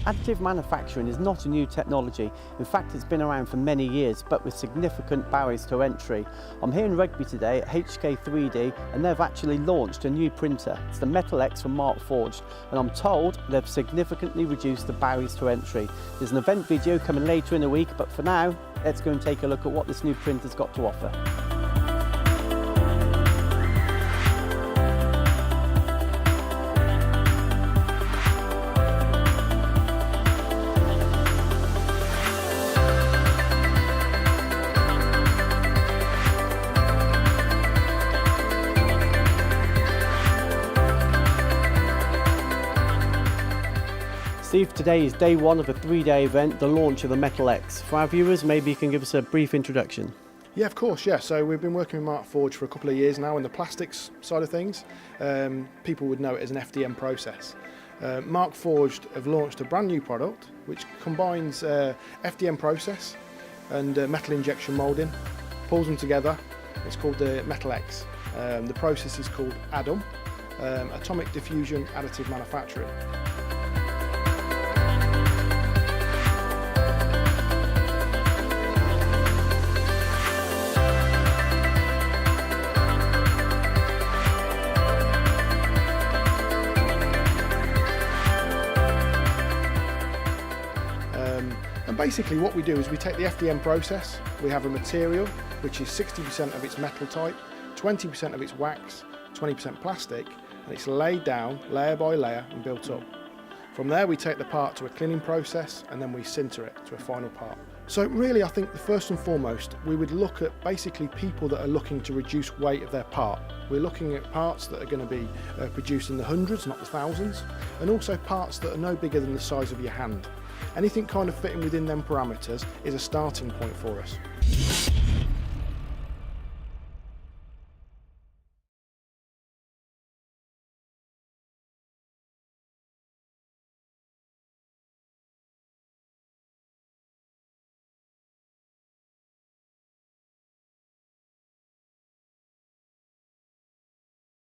Additive manufacturing is not a new technology. In fact, it's been around for many years, but with significant barriers to entry. I'm here in Rugby today at HK3D, and they've actually launched a new printer. It's the Metal X from Markforged, and I'm told they've significantly reduced the barriers to entry. There's an event video coming later in the week, but for now, let's go and take a look at what this new printer's got to offer. Steve, today is day one of a three-day event, the launch of the Metal X. For our viewers, maybe you can give us a brief introduction. Yeah, of course, yeah. So we've been working with Markforged for a couple of years now in the plastics side of things. People would know it as an FDM process. Markforged have launched a brand new product which combines FDM process and metal injection moulding, pulls them together. It's called the Metal X. The process is called ADDM, Atomic Diffusion Additive Manufacturing. And basically what we do is we take the FDM process, we have a material which is 60% of its metal type, 20% of its wax, 20% plastic, and it's laid down layer by layer and built up. From there we take the part to a cleaning process and then we sinter it to a final part. So really I think the first and foremost we would look at basically people that are looking to reduce weight of their part. We're looking at parts that are going to be produced in the hundreds, not the thousands, and also parts that are no bigger than the size of your hand. Anything kind of fitting within them parameters is a starting point for us.